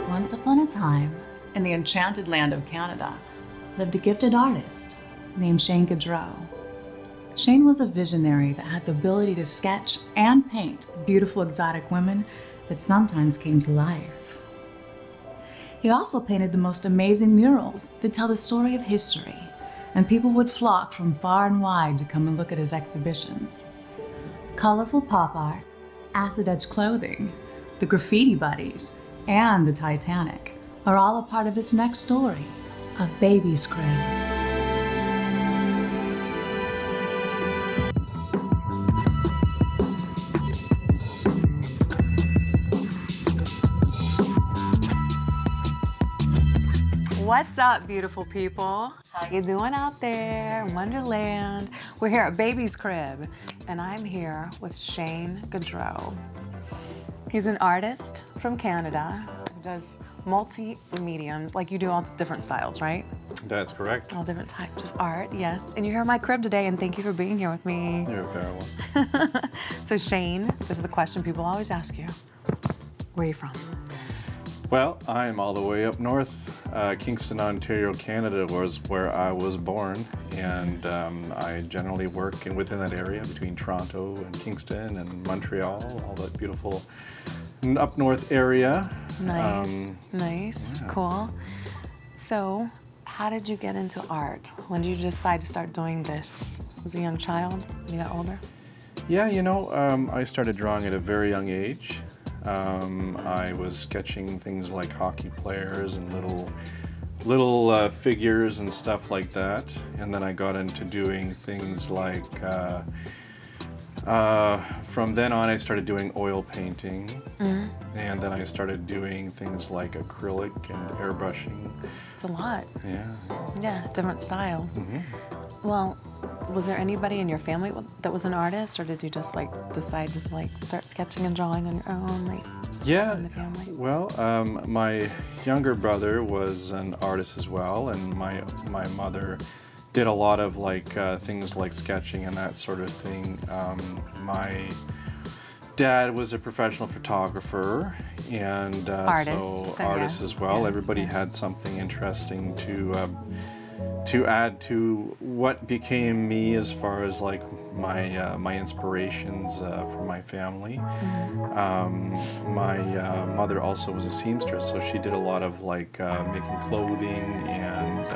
Once upon a time, in the enchanted land of Canada, lived a gifted artist named Shane Goudreau. Shane was a visionary that had the ability to sketch and paint beautiful exotic women that sometimes came to life. He also painted the most amazing murals that tell the story of history, and people would flock from far and wide to come and look at his exhibitions. Colorful pop art, acid-etched clothing, the graffiti buddies, and the Titanic are all a part of this next story of Baby's Crib. What's up, beautiful people? How you doing out there in Wonderland? We're here at Baby's Crib, and I'm here with Shane Goudreau. He's an artist from Canada who does multi-mediums, like you do all different styles, right? That's correct. All different types of art, yes. And you're here at my crib today, and thank you for being here with me. You're very welcome. So Shane, this is a question people always ask you. Where are you from? Well, I'm all the way up north. Kingston, Ontario, Canada was where I was born, and I generally work within that area between Toronto and Kingston and Montreal, all that beautiful up north area. Nice, nice, yeah. Cool. So, how did you get into art? When did you decide to start doing this? Was a young child when you got older? Yeah, you know, I started drawing at a very young age. I was sketching things like hockey players and little figures and stuff like that. And then I got into doing things like, from then on I started doing oil painting. Mm-hmm. And then I started doing things like acrylic and airbrushing. It's a lot. Yeah. Yeah, different styles. Mm-hmm. Well, was there anybody in your family that was an artist, or did you just decide to start sketching and drawing on your own, yeah, in the family? Well, my younger brother was an artist as well, and my mother did a lot of things like sketching and that sort of thing. My dad was a professional photographer and artist yes, as well. Yes, everybody had something interesting to add to what became me as far as my inspirations from my family. Mm-hmm. My mother also was a seamstress, so she did a lot of making clothing, and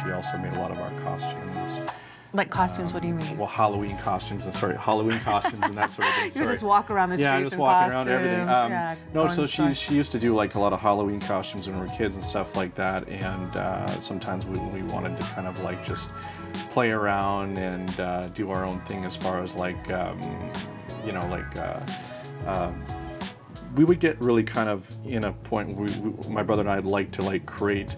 she also made a lot of our costumes. Like costumes, what do you mean? Well, Halloween costumes and that sort of thing. You just walk around the streets just in walking costumes. around everything. No, so she used to do a lot of Halloween costumes when we were kids and stuff like that, and sometimes we wanted to kind of just play around and do our own thing as far as we would get really kind of in a point where my brother and I'd like to create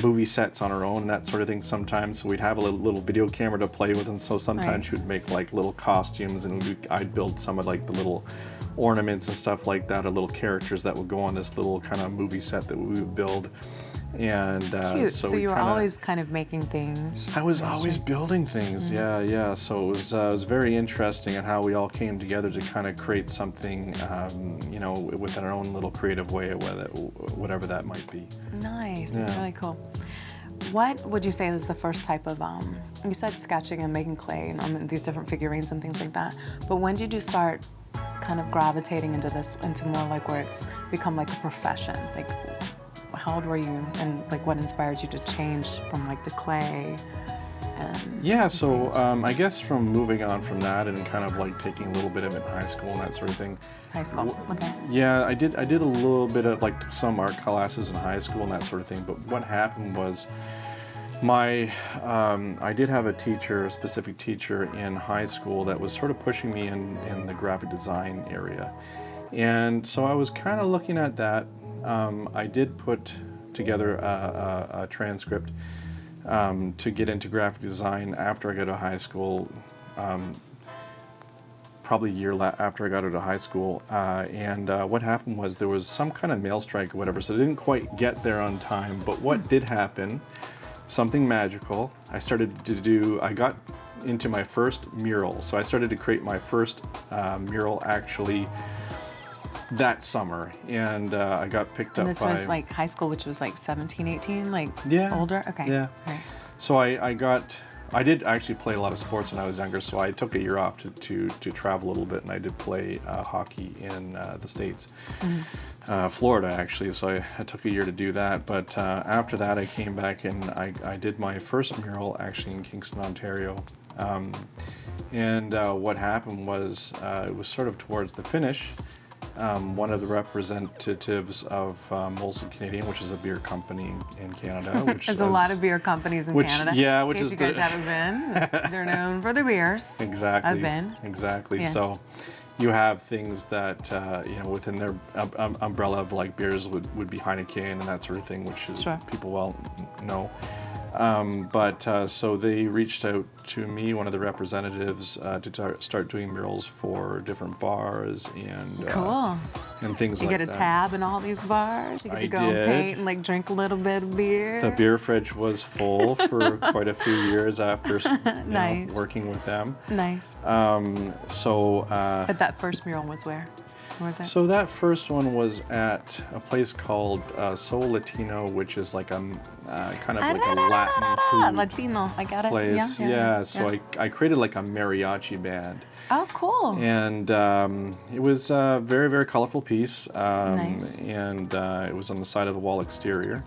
movie sets on our own and that sort of thing sometimes, so we'd have a little video camera to play with, and so sometimes she would make little costumes, and I'd build some of the little ornaments and stuff like that, or little characters that would go on this little kind of movie set that we would build. And cute. So you were always kind of making things. I was always building things. Mm-hmm. Yeah. So it was very interesting and how we all came together to kind of create something, within our own little creative way, whatever that might be. Nice. That's really cool. What would you say is the first type of, you said sketching and making clay and these different figurines and things like that, but when did you start kind of gravitating into more where it's become a profession? How old were you, and what inspired you to change from the clay? So I guess from moving on from that and kind of taking a little bit of it in high school and that sort of thing. High school, okay. Yeah, I did a little bit of some art classes in high school and that sort of thing. But what happened was I did have a specific teacher in high school that was sort of pushing me in the graphic design area. And so I was kind of looking at that. I did put together a transcript to get into graphic design after I got out of high school, probably a year after I got out of high school. And what happened was there was some kind of mail strike or whatever, so I didn't quite get there on time. But what did happen, something magical, I got into my first mural. So I started to create my first mural actually that summer, and I got picked up by... And this was like high school, which was like 17, 18, like older? Okay. Yeah. Right. So I did actually play a lot of sports when I was younger, so I took a year off to travel a little bit, and I did play hockey in the States, Florida actually, so I took a year to do that. But after that I came back and I did my first mural actually in Kingston, Ontario. And what happened was it was sort of towards the finish. One of the representatives of Molson Canadian, which is a beer company in Canada. Which There's a lot of beer companies in Canada. Yeah, in which case is you guys haven't been. They're known for their beers. Exactly. I've been. Exactly. Yes. So you have things that, within their umbrella of like beers would be Heineken and that sort of thing, which is people well know. So they reached out to me, one of the representatives, to start doing murals for different bars and and things like that. You get a tab in all these bars. You get to go and paint and like drink a little bit of beer. The beer fridge was full for quite a few years after working with them. Nice. But that first mural was where? Where was it? So that first one was at a place called Soul Latino, which is like a kind of like a Latin food Latino, I got it. place. Yeah. So I created like a mariachi band. Oh, cool. And it was a very, very colorful piece. Nice. And it was on the side of the wall exterior.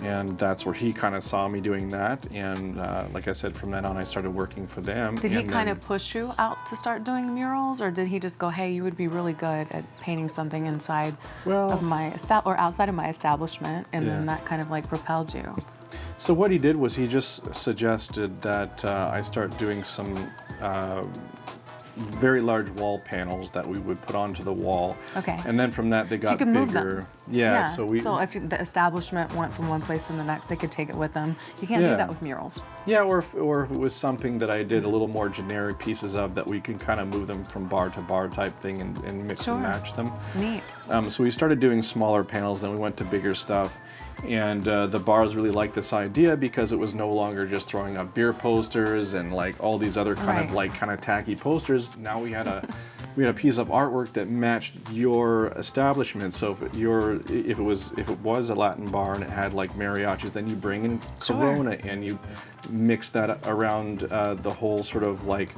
And that's where he kind of saw me doing that. And like I said, from then on, I started working for them. Did he kind of push you out to start doing murals? Or did he just go, hey, you would be really good at painting something inside of my or outside of my establishment? And then that kind of like propelled you. So what he did was he just suggested that I start doing some very large wall panels that we would put onto the wall. Okay. And then from that they got so you can bigger. Move them. Yeah. So if the establishment went from one place to the next, they could take it with them. You can't do that with murals. Yeah, or if it was something that I did a little more generic pieces of that we can kind of move them from bar to bar type thing and mix and match them. Neat. So we started doing smaller panels, then we went to bigger stuff. And the bars really liked this idea because it was no longer just throwing up beer posters and like all these other kind of tacky posters. Now we had a piece of artwork that matched your establishment. So if it was a Latin bar and it had like mariachis, then you bring in Corona and you mix that around the whole sort of like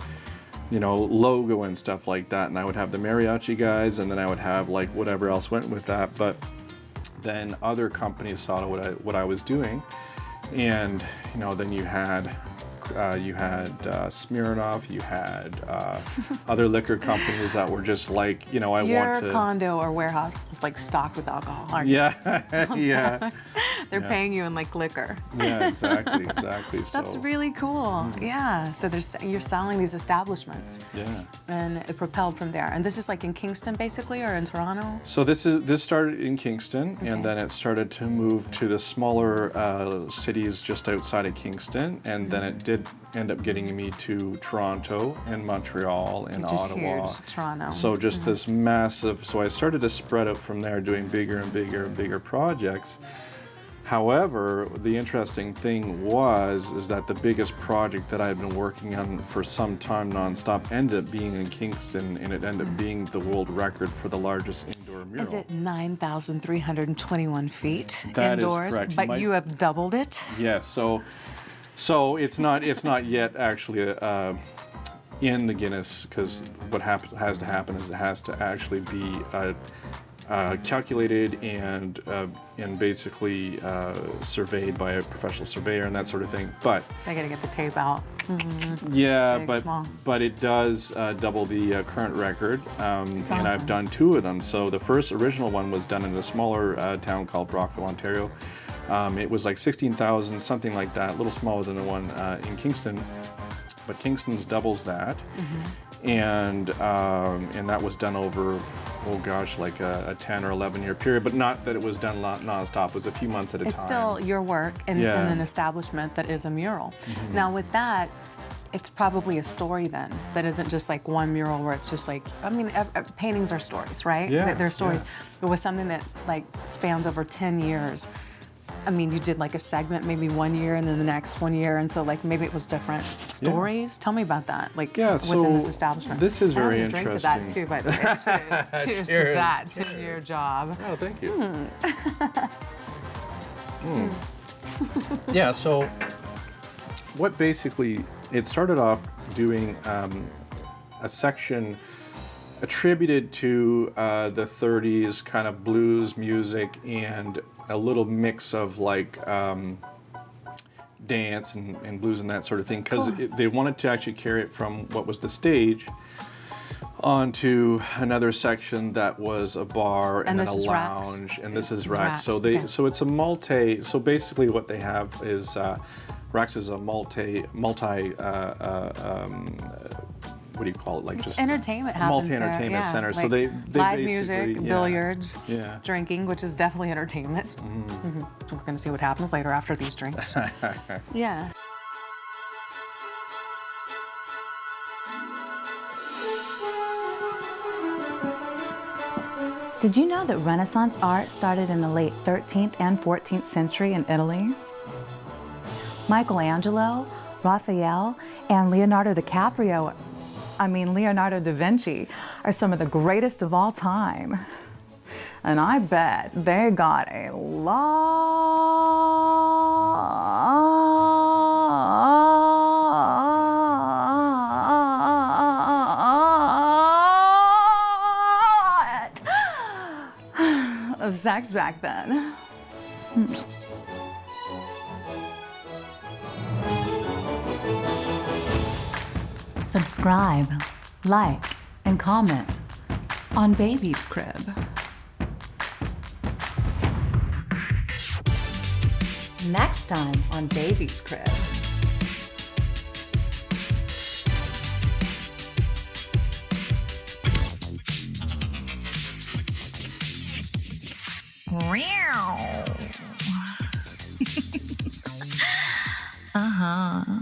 logo and stuff like that. And I would have the mariachi guys, and then I would have like whatever else went with that. But then other companies saw what I was doing, and then you had Smirnoff, you had other liquor companies that were just like, Your condo or warehouse was like stocked with alcohol, aren't you? Yeah. They're paying you in like liquor. Yeah, exactly. That's really cool. Yeah. So you're styling these establishments. Yeah. And it propelled from there. And this is like in Kingston basically, or in Toronto? So this started in Kingston, and then it started to move to the smaller cities just outside of Kingston, and then it did end up getting me to Toronto and Montreal and Ottawa. Huge, Toronto. So just this massive. So I started to spread out from there, doing bigger and bigger and bigger projects. However, the interesting thing is that the biggest project that I've been working on for some time nonstop ended up being in Kingston, and it ended up being the world record for the largest indoor mural. Is it 9,321 feet that indoors? Is correct. But you have doubled it? Yes. So it's not yet actually in the Guinness, because what has to happen is it has to actually be calculated and basically surveyed by a professional surveyor and that sort of thing. But I gotta get the tape out. Yeah, but it does double the current record, and I've done 2 of them. So the first original one was done in a smaller town called Brockville, Ontario. It was like 16,000, something like that, a little smaller than the one in Kingston. But Kingston's doubles that. and that was done over, oh gosh, like a 10 or 11 year period, but not that it was done nonstop. It was a few months at a time. It's still your work in an establishment that is a mural. Now with that, it's probably a story then, that isn't just like one mural where it's just like, I mean, paintings are stories, right? Yeah, They're stories. yeah. It was something that like spans over 10 years. I mean, you did like a segment maybe 1 year and then the next 1 year, and so like maybe it was different stories. Tell me about that, like within this establishment. This is very I drink to interesting. that too, by the way. Cheers to that, to your job. Oh, thank you. Yeah, so what basically, it started off doing a section attributed to the 30s kind of blues music and a little mix of like dance and blues and that sort of thing, because they wanted to actually carry it from what was the stage onto another section that was a bar and then a lounge, and this is racks. So so it's a so basically what they have is Racks is a multi what do you call it? Like just entertainment happens multi-entertainment there. center. Like so they live music, billiards, yeah, drinking, which is definitely entertainment. So we're going to see what happens later after these drinks. Yeah. Did you know that Renaissance art started in the late 13th and 14th century in Italy? Michelangelo, Raphael, and Leonardo da Vinci are some of the greatest of all time. And I bet they got a lot of sex back then. Subscribe, like, and comment on Baby's Crib. Next time on Baby's Crib. Uh-huh.